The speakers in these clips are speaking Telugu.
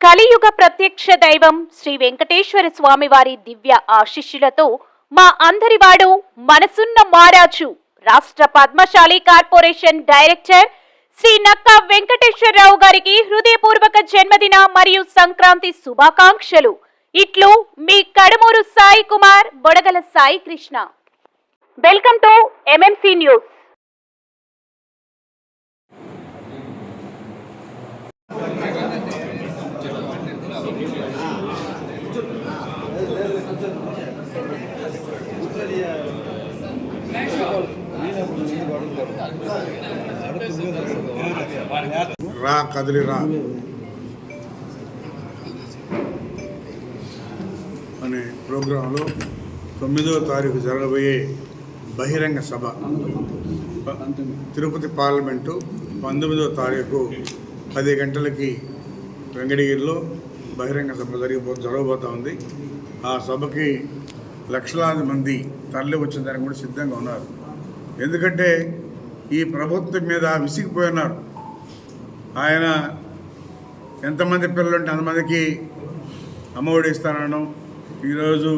కలియుగ ప్రత్యక్ష దైవం శ్రీ వెంకటేశ్వర స్వామి వారి దివ్య ఆశీస్సులతో మా అందరివాడు మనసున్న మహారాజు రాష్ట్ర పద్మశాలి కార్పొరేషన్ డైరెక్టర్ శ్రీ నక్కా వెంకటేశ్వరరావు గారికి హృదయపూర్వక జన్మదిన మరియు సంక్రాంతి శుభాకాంక్షలు. ఇట్లు మీ Kadamuru Sai Kumar, Bodagala Sai Krishna. Welcome to MMC news. రా కదిలి రా అనే ప్రోగ్రాంలో 9వ తారీఖు జరగబోయే బహిరంగ సభ తిరుపతి పార్లమెంటు 19వ తారీఖు 10 గంటలకి వెంకటగిరిలో బహిరంగ సభ జరగబోతూ ఉంది. ఆ సభకి లక్షలాది మంది తరలి వచ్చేదానికి కూడా సిద్ధంగా ఉన్నారు. ఎందుకంటే ఈ ప్రభుత్వం మీద విసిగిపోయినారు. ఆయన ఎంతమంది పిల్లలుంటే అంతమందికి అమ్మఒడి ఇస్తానడం, ఈరోజు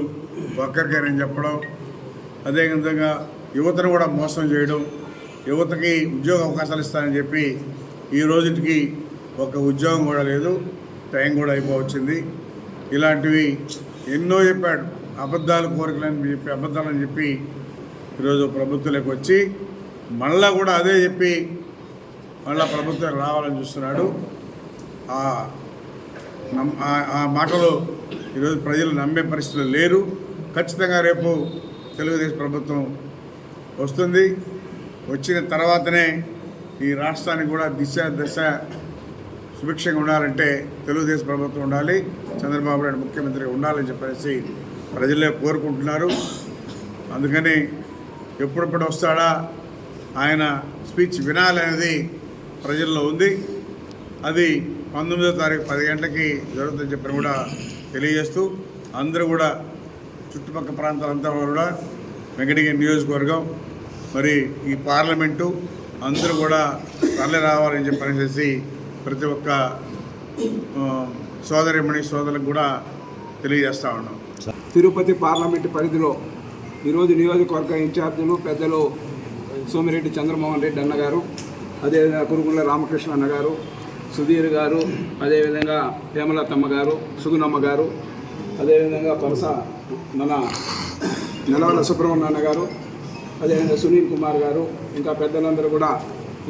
ఒక్కరికైనా చెప్పడం, అదేవిధంగా యువతను కూడా మోసం చేయడం, యువతకి ఉద్యోగ అవకాశాలు ఇస్తానని చెప్పి ఈ రోజుకి ఒక ఉద్యోగం కూడా లేదు, టైం కూడా అయిపోవచ్చింది. ఇలాంటివి ఎన్నో చెప్పాడు. అబద్ధాలు కోరికలని చెప్పి అబద్ధాలని చెప్పి ఈరోజు ప్రభుత్వంలోకి వచ్చి మళ్ళా కూడా అదే చెప్పి మళ్ళా ప్రభుత్వం రావాలని చూస్తున్నాడు. ఆ మాటలు ఈరోజు ప్రజలు నమ్మే పరిస్థితులు లేరు. ఖచ్చితంగా రేపు తెలుగుదేశం ప్రభుత్వం వస్తుంది. వచ్చిన తర్వాతనే ఈ రాష్ట్రానికి కూడా దశ సుభిక్షంగా ఉండాలంటే తెలుగుదేశం ప్రభుత్వం ఉండాలి, చంద్రబాబు నాయుడు ముఖ్యమంత్రిగా ఉండాలని చెప్పేసి ప్రజలే కోరుకుంటున్నారు. అందుకని ఎప్పుడెప్పుడు వస్తాడా ఆయన స్పీచ్ వినాలనేది ప్రజల్లో ఉంది. అది 19వ తారీఖు 10 గంటలకి జరుగుతుందని చెప్పని కూడా తెలియజేస్తూ అందరూ కూడా చుట్టుపక్కల ప్రాంతాలంతా కూడా వెంకటగిరి నియోజకవర్గం మరి ఈ పార్లమెంటు అందరూ కూడా తరలి రావాలని చెప్పనేసి ప్రతి ఒక్క సోదరిమణి సోదరులకు కూడా తెలియజేస్తూ ఉన్నాం. తిరుపతి పార్లమెంటు పరిధిలో ఈరోజు నియోజకవర్గ ఇన్ఛార్జీలు పెద్దలు సోమిరెడ్డి చంద్రమోహన్ రెడ్డి అన్నగారు, అదేవిధంగా కురుగుల రామకృష్ణ అన్నగారు, సుధీర్ గారు, అదేవిధంగా హేమలతమ్మ గారు, సుగుణమ్మ గారు, అదేవిధంగా పరస మన నెలవల సుబ్రహ్మణ్య గారు, అదేవిధంగా సునీల్ కుమార్ గారు, ఇంకా పెద్దలందరూ కూడా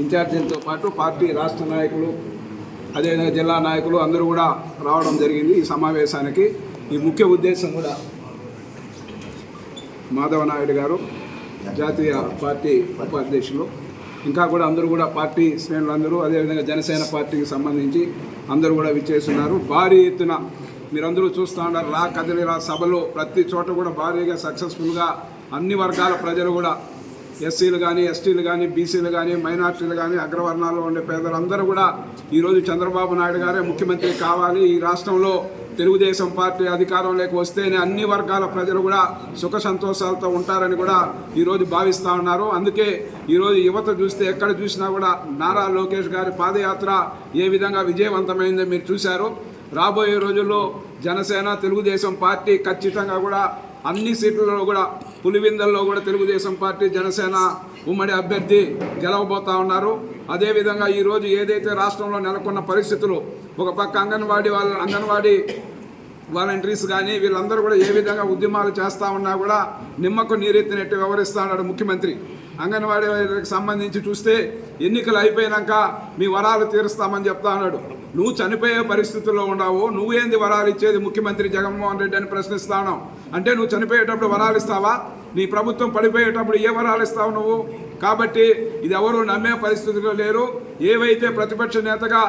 ఇన్ఛార్జీలతో పాటు పార్టీ రాష్ట్ర నాయకులు, అదేవిధంగా జిల్లా నాయకులు అందరూ కూడా రావడం జరిగింది. ఈ సమావేశానికి ఈ ముఖ్య ఉద్దేశం కూడా మాధవ నాయుడు గారు జాతీయ పార్టీ ఉపాధ్యక్షులు, ఇంకా కూడా అందరూ కూడా పార్టీ శ్రేణులందరూ, అదేవిధంగా జనసేన పార్టీకి సంబంధించి అందరూ కూడా విచ్చేస్తున్నారు. భారీ ఎత్తున మీరందరూ చూస్తూ ఉన్నారు. రా కదిలి రా సభలో ప్రతి చోట కూడా భారీగా సక్సెస్ఫుల్గా అన్ని వర్గాల ప్రజలు కూడా, ఎస్సీలు కానీ, ఎస్టీలు కానీ, బీసీలు కానీ, మైనార్టీలు కానీ, అగ్రవర్ణాల్లో ఉండే పేదలందరూ కూడా ఈరోజు చంద్రబాబు నాయుడు గారే ముఖ్యమంత్రి కావాలి, ఈ రాష్ట్రంలో తెలుగుదేశం పార్టీ అధికారంలోకి వస్తేనే అన్ని వర్గాల ప్రజలు కూడా సుఖ సంతోషాలతో ఉంటారని కూడా ఈరోజు భావిస్తూ ఉన్నారు. అందుకే ఈరోజు యువత చూస్తే ఎక్కడ చూసినా కూడా నారా లోకేష్ గారి పాదయాత్ర ఏ విధంగా విజయవంతమైందో మీరు చూశారు. రాబోయే రోజుల్లో జనసేన తెలుగుదేశం పార్టీ ఖచ్చితంగా కూడా అన్ని సీట్లలో కూడా పులివిందల్లో కూడా తెలుగుదేశం పార్టీ జనసేన ఉమ్మడి అభ్యర్థి గెలవబోతా ఉన్నారు. అదేవిధంగా ఈరోజు ఏదైతే రాష్ట్రంలో నెలకొన్న పరిస్థితులు, ఒక పక్క అంగన్వాడీ వాలంటీర్స్ కానీ వీళ్ళందరూ కూడా ఏ విధంగా ఉద్యమాలు చేస్తూ ఉన్నా కూడా నిమ్మకు నీరెత్తినట్టు వ్యవహరిస్తూ ఉన్నాడు ముఖ్యమంత్రి. అంగన్వాడీకి సంబంధించి చూస్తే ఎన్నికలు అయిపోయినాక మీ వరాలు తీరుస్తామని చెప్తా ఉన్నాడు. నువ్వు చనిపోయే పరిస్థితుల్లో ఉండవు, నువ్వేంది వరాలు ఇచ్చేది ముఖ్యమంత్రి జగన్మోహన్ రెడ్డి అని ప్రశ్నిస్తా ఉన్నావు. అంటే నువ్వు చనిపోయేటప్పుడు వరాలు ఇస్తావా? నీ ప్రభుత్వం పడిపోయేటప్పుడు ఏ వరాలు ఇస్తావు నువ్వు? కాబట్టి ఇది ఎవరు నమ్మే పరిస్థితుల్లో లేరు. ఏవైతే ప్రతిపక్ష నేతగా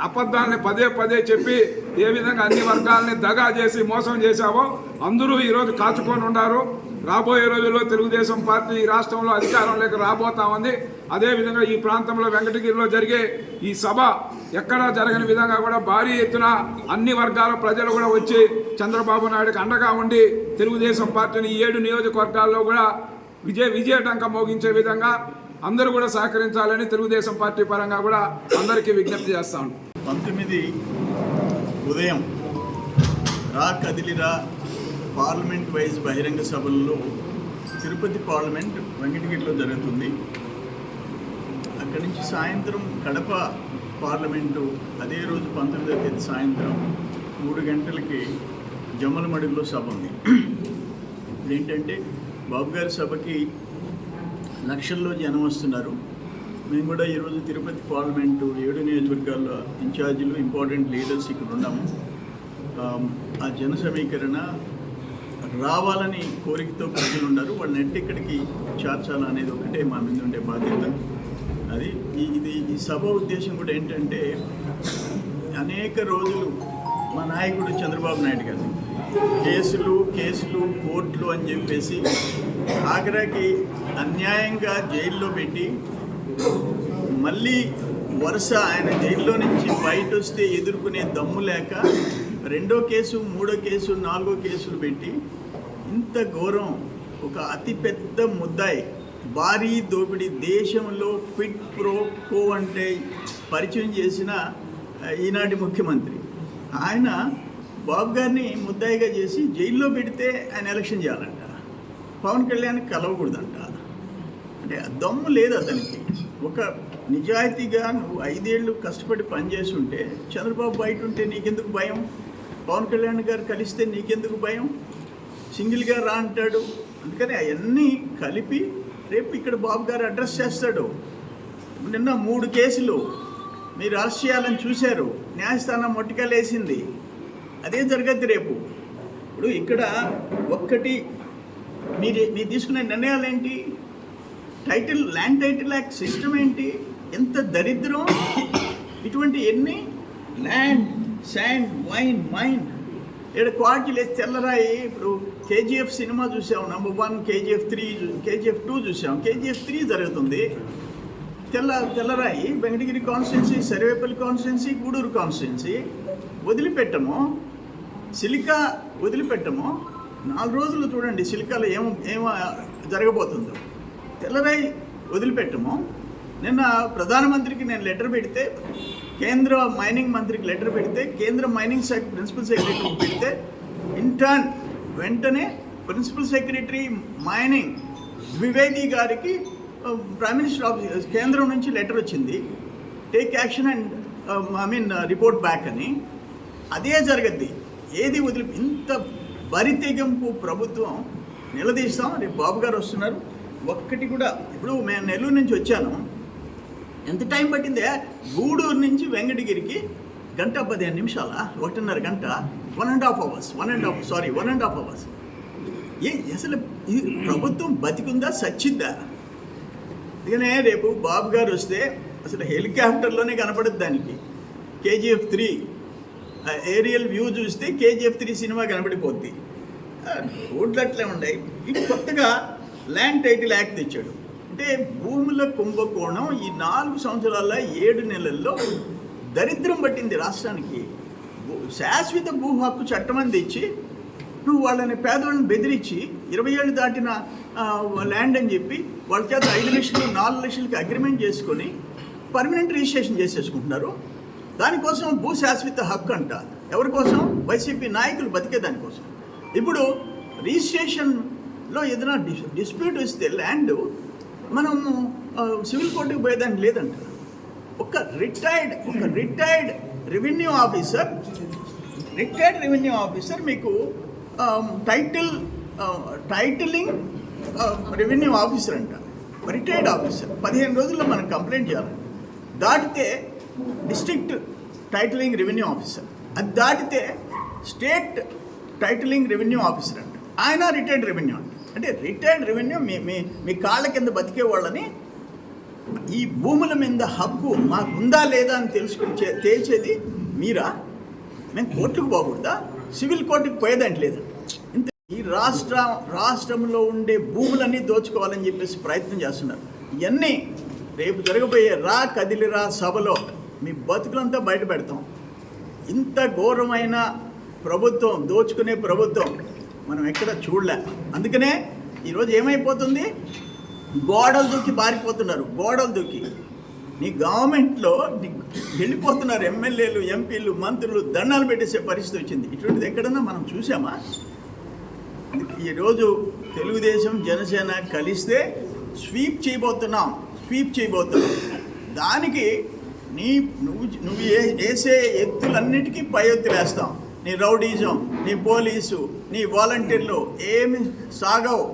అబద్ధాలని పదే చెప్పి ఏ విధంగా అన్ని వర్గాలని దగా చేసి మోసం చేశావో అందరూ ఈరోజు కాచుకొని ఉన్నారు. రాబోయే రోజుల్లో తెలుగుదేశం పార్టీ ఈ రాష్ట్రంలో అధికారంలోకి రాబోతా ఉంది. అదేవిధంగా ఈ ప్రాంతంలో వెంకటగిరిలో జరిగే ఈ సభ ఎక్కడా జరగని విధంగా కూడా భారీ ఎత్తున అన్ని వర్గాల ప్రజలు కూడా వచ్చి చంద్రబాబు నాయుడుకి అండగా ఉండి తెలుగుదేశం పార్టీని 7 నియోజకవర్గాల్లో కూడా విజయటంక మోగించే విధంగా అందరూ కూడా సహకరించాలని తెలుగుదేశం పార్టీ పరంగా కూడా అందరికీ విజ్ఞప్తి చేస్తాను. 19 ఉదయం రా కదిలిరా పార్లమెంట్ వైజ్ బహిరంగ సభల్లో తిరుపతి పార్లమెంట్ వెంకటగిరిలో జరుగుతుంది. అక్కడి నుంచి సాయంత్రం కడప పార్లమెంటు అదే రోజు 19వ తేదీ సాయంత్రం 3 గంటలకి జమ్మలమడుగులో సభ ఉంది. ఏంటంటే బాబు గారి సభకి లక్షల్లో జనం వస్తున్నారు. మేము కూడా ఈరోజు తిరుపతి పార్లమెంటు 7 నియోజకవర్గాల్లో ఇన్ఛార్జీలు ఇంపార్టెంట్ లీడర్స్ ఇక్కడ ఉన్నాము. ఆ జన సమీకరణ రావాలని కోరికతో ప్రజలు ఉన్నారు. వాళ్ళని నెట్టి ఇక్కడికి చేర్చాలా అనేది ఒకటే మా మీద ఉండే బాధ్యత. అది ఈ సభ ఉద్దేశం కూడా ఏంటంటే అనేక రోజులు మా నాయకుడు చంద్రబాబు నాయుడు గారు కేసులు కోర్టులు అని చెప్పేసి ఆఖరికి అన్యాయంగా జైల్లో పెట్టి మళ్ళీ వరుస ఆయన జైల్లో నుంచి బయట వస్తే ఎదుర్కొనే దమ్ము లేక 2వ కేసు 3వ కేసు 4వ కేసులు పెట్టి ఇంత ఘోరం ఒక అతిపెద్ద ముద్దాయి భారీ దోపిడీ దేశంలో క్విడ్ ప్రో కో అంటే పరిచయం చేసిన ఈనాటి ముఖ్యమంత్రి ఆయన బాబు గారిని ముద్దాయిగా చేసి జైల్లో పెడితే ఆయన ఎలక్షన్ చేయాలంట. పవన్ కళ్యాణ్ కలవకూడదంట. అంటే దమ్ము లేదు అతనికి. ఒక నిజాయితీగా నువ్వు 5 ఏళ్ళు కష్టపడి పనిచేసి ఉంటే చంద్రబాబు బయట ఉంటే నీకెందుకు భయం? పవన్ కళ్యాణ్ గారు కలిస్తే నీకెందుకు భయం? సింగిల్గా రా అంటాడు. అందుకని అవన్నీ కలిపి రేపు ఇక్కడ బాబు గారు అడ్రస్ చేస్తాడు. నిన్న 3 కేసులు మీరు అరెస్ట్ చేయాలని చూశారు, న్యాయస్థానం మొట్టికాలేసింది. అదే జరగద్ది రేపు. ఇప్పుడు ఇక్కడ ఒక్కటి మీరు తీసుకునే నిర్ణయాలు ఏంటి? ల్యాండ్ టైటిల్ యాక్ట్ సిస్టమ్ ఏంటి? ఎంత దరిద్రం! ఇటువంటి ఎన్ని ల్యాండ్, శాండ్, వైన్, మైన్ ఇక్కడ క్వాలిటీ లేదు. తెల్లరాయి ఇప్పుడు కేజీఎఫ్ సినిమా చూసాం, నెంబర్ 1, కేజీఎఫ్ 2 చూసాం. కేజీఎఫ్ 3 జరుగుతుంది. తెల్లరాయి Venkatagiri constituency, Sarvepalli constituency, Gudur constituency వదిలిపెట్టము. సిలికా వదిలిపెట్టము. 4 రోజులు చూడండి సిలికాలో ఏమో జరగబోతుందో. తెల్లరాయి వదిలిపెట్టము. నిన్న ప్రధానమంత్రికి నేను లెటర్ పెడితే, కేంద్ర మైనింగ్ మంత్రికి లెటర్ పెడితే, కేంద్ర మైనింగ్ శాఖ ప్రిన్సిపల్ సెక్రటరీకి పెడితే ఇంటర్న్ వెంటనే ప్రిన్సిపల్ సెక్రటరీ మైనింగ్ ద్వివేది గారికి ప్రైమ్ మినిస్టర్ ఆఫీస్ కేంద్రం నుంచి లెటర్ వచ్చింది, take action and report back అని. అదే జరగద్ది. ఏది ఇంత బరితెగింపు ప్రభుత్వం నిలదీస్తాం. రేపు బాబు గారు వస్తున్నారు. ఒక్కటి కూడా ఇప్పుడు నేను నెల్లూరు నుంచి వచ్చాను. ఎంత టైం పట్టిందే? గూడూరు నుంచి వెంకటగిరికి 1:15 నిమిషాల, 1.5 గంట, 1.5 అవర్స్. అసలు ఈ ప్రభుత్వం బతికుందా సచ్చిందా? అందుకనే రేపు బాబు గారు వస్తే అసలు హెలికాప్టర్లోనే కనపడదు దానికి. కేజీఎఫ్ 3 ఏరియల్ వ్యూ చూస్తే కేజీఎఫ్ 3 సినిమా కనపడిపోద్ది. రోడ్లు అట్లే ఉన్నాయి. ఇది కొత్తగా ల్యాండ్ టైటిల్ యాక్ట్ తెచ్చాడు. అంటే భూముల కుంభకోణం ఈ 4 సంవత్సరాల 7 నెలల్లో దరిద్రం పట్టింది రాష్ట్రానికి. శాశ్వత భూ హక్కు చట్టం అని తెచ్చి నువ్వు వాళ్ళని పేదవాళ్ళని బెదిరించి 20 ఏళ్ళు దాటిన ల్యాండ్ అని చెప్పి వాళ్ళ చేత 5 లక్షలు 4 లక్షలకి అగ్రిమెంట్ చేసుకొని పర్మనెంట్ రిజిస్ట్రేషన్ చేసేసుకుంటున్నారు. దానికోసం భూ శాశ్వత హక్కు అంట. ఎవరి కోసం? వైసీపీ నాయకులు బతికే దానికోసం. ఇప్పుడు రిజిస్ట్రేషన్లో ఏదైనా డిస్ప్యూట్ వస్తే ల్యాండ్ మనం సివిల్ కోర్టుకు పోయేదానికి లేదంట. ఒక రిటైర్డ్ రెవెన్యూ ఆఫీసర్ మీకు టైటిలింగ్ రెవెన్యూ ఆఫీసర్ అంట. రిటైర్డ్ ఆఫీసర్ 15 రోజుల్లో మనం కంప్లైంట్ చేయాలి. దాటితే డిస్ట్రిక్ట్ టైటిలింగ్ రెవెన్యూ ఆఫీసర్, అది దాటితే స్టేట్ టైటిలింగ్ రెవెన్యూ ఆఫీసర్ అంట. ఆయన రిటైర్డ్ రెవెన్యూ అంట. అంటే రిటైర్డ్ రెవెన్యూ మీ కాళ్ళ కింద బతికే వాళ్ళని ఈ భూముల మీద హక్కు మాకుందా లేదా అని తెలుసుకుని తేల్చేది మీరా? మేము కోర్టుకు పోకూడదా? సివిల్ కోర్టుకు పోయేదంటే లేదంట. ఇంత ఈ రాష్ట్రంలో ఉండే భూములన్నీ దోచుకోవాలని చెప్పేసి ప్రయత్నం చేస్తున్నారు. ఇవన్నీ రేపు జరగబోయే రా కదిలిరా సభలో మీ బతుకులంతా బయట పెడతాం. ఇంత ఘోరమైన ప్రభుత్వం, దోచుకునే ప్రభుత్వం మనం ఎక్కడ చూడలే. అందుకనే ఈరోజు ఏమైపోతుంది? గోడలు దూకి పారిపోతున్నారు. నీ గవర్నమెంట్లో వెళ్ళిపోతున్నారు ఎమ్మెల్యేలు, ఎంపీలు, మంత్రులు దండాలు పెట్టేసే పరిస్థితి వచ్చింది. ఇటువంటిది ఎక్కడన్నా మనం చూసామా? ఈరోజు తెలుగుదేశం జనసేన కలిస్తే స్వీప్ చేయబోతున్నాం. దానికి నువ్వు వేసే ఎత్తులన్నిటికీ పై ఎత్తులు వేస్తాం. నీ రౌడీజం, నీ పోలీసు, నీ వాలంటీర్లు ఏమి సాగవు.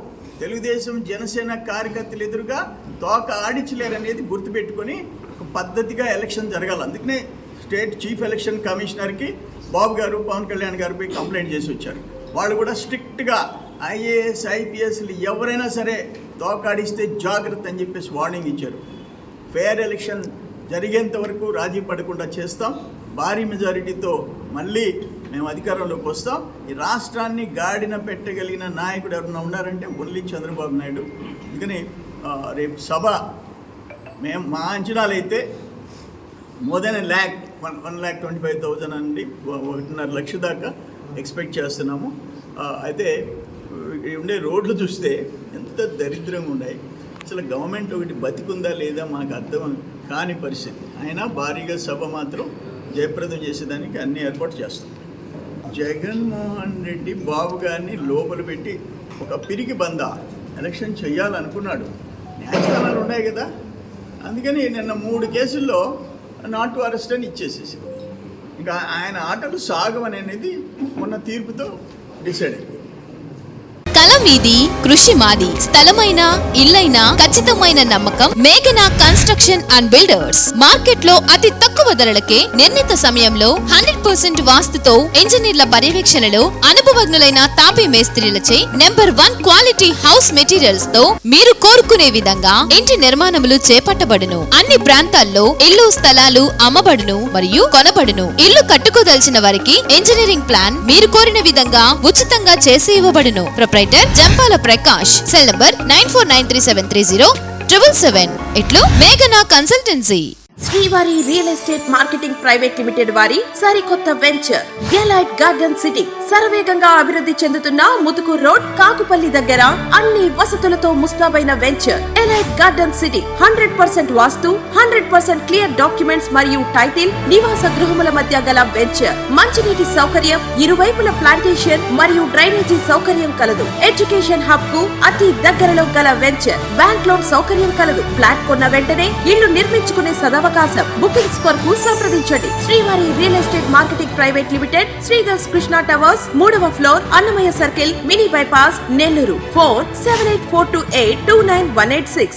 తెలుగుదేశం జనసేన కార్యకర్తలు ఎదురుగా తోక ఆడించలేరనేది గుర్తుపెట్టుకొని ఒక పద్ధతిగా ఎలక్షన్ జరగాలి. అందుకనే స్టేట్ చీఫ్ ఎలక్షన్ కమిషనర్కి బాబు గారు, పవన్ కళ్యాణ్ గారిపై కంప్లైంట్ చేసి వచ్చారు. వాళ్ళు కూడా స్ట్రిక్ట్గా ఐఏఎస్, ఐపీఎస్లు ఎవరైనా సరే తోకాడిస్తే జాగ్రత్త అని చెప్పేసి వార్నింగ్ ఇచ్చారు. ఫెయిర్ ఎలక్షన్ జరిగేంత వరకు రాజీ పడకుండా చేస్తాం. భారీ మెజారిటీతో మళ్ళీ మేము అధికారంలోకి వస్తాం. ఈ రాష్ట్రాన్ని గాడిన పెట్టగలిగిన నాయకుడు ఎవరైనా ఉన్నారంటే ఓన్లీ చంద్రబాబు నాయుడు. అందుకని రేపు సభ మా అంచనాలు అయితే మోర్ దెన్ 1,25,000 నుండి 1.5 లక్ష దాకా ఎక్స్పెక్ట్ చేస్తున్నాము. అయితే ఉండే రోడ్లు చూస్తే ఎంత దరిద్రంగా ఉన్నాయి. అసలు గవర్నమెంట్ ఒకటి బతికుందా లేదా మాకు అర్థం కాని పరిస్థితి. అయినా భారీగా సభ మాత్రం జయప్రదం చేసేదానికి అన్ని ఏర్పాటు చేస్తాం. జగన్మోహన్ రెడ్డి బాబు గారిని లోపల పెట్టి ఒక పిరికి బందా ఎలక్షన్ చేయాలనుకున్నాడు. న్యాయస్థానాలు ఉన్నాయి కదా, అందుకని నిన్న 3 కేసుల్లో నాట్ టు అరెస్ట్ అని ఇచ్చేసేసి ఇంకా ఆయన ఆటలు సాగవని అనేది మొన్న తీర్పుతో డిసైడ్ అయింది. కలం మీది, కృషి మాది. స్థలమైన, ఇల్లైనా ఖచ్చితమైన నమ్మకం మేఘనా కన్స్ట్రక్షన్ అండ్ బిల్డర్స్. మార్కెట్ లో అతి తక్కువ ధరలకే నిర్ణీత సమయంలో 100% వాస్తుతో ఇంజనీర్ల పర్యవేక్షణలో అనుభవజ్ఞులైన తాపీ మేస్త్రీలచే నెంబర్ 1 క్వాలిటీ హౌస్ మెటీరియల్స్ తో మీరు కోరుకునే విధంగా ఇంటి నిర్మాణములు చేపట్టబడును. అన్ని ప్రాంతాల్లో ఇల్లు స్థలాలు అమ్మబడును మరియు కొనబడును. ఇల్లు కట్టుకోదలిచిన వారికి ఇంజనీరింగ్ ప్లాన్ మీరు కోరిన విధంగా ఉచితంగా చేసి ఇవ్వబడును. Proprietor Jampala Prakash. Cell number 9493730777. ఇట్లు మేఘనా consultancy. Srivari real estate marketing private limited వారి సరికొత్త వెంచర్ ఎలైట్ గార్డెన్ సిటీ శరవేగంగా అభివృద్ధి చెందుతున్న ముతుకూర్ రోడ్, కాకుపల్లి దగ్గర అన్ని వసతులతో ముస్తాబైన వెంచర్ ఎలైట్ గార్డెన్ సిటీ. 100% వాస్తు, 100% క్లియర్ డాక్యుమెంట్స్ మరియు టైటిల్, నివాస గృహముల మధ్య గల వెంచర్. మంచినీటి సౌకర్యం, ఇరువైపుల ప్లాంటేషన్ మరియు డ్రైనేజీ సౌకర్యం కలదు. ఎడ్యుకేషన్ హబ్ కు అతి దగ్గరలో గల వెంచర్. బ్యాంక్ లోన్ సౌకర్యం కలదు. ఫ్లాట్ కొన్న వెంటనే ఇల్లు నిర్మించుకునే సదవకాశం. బుకింగ్స్ కొరకు సంప్రదించండి. Srivari real estate marketing private limited, Sridhar's Krishna towers, 3వ floor, Annamayya circle, mini bypass, Nellore. 4784282986.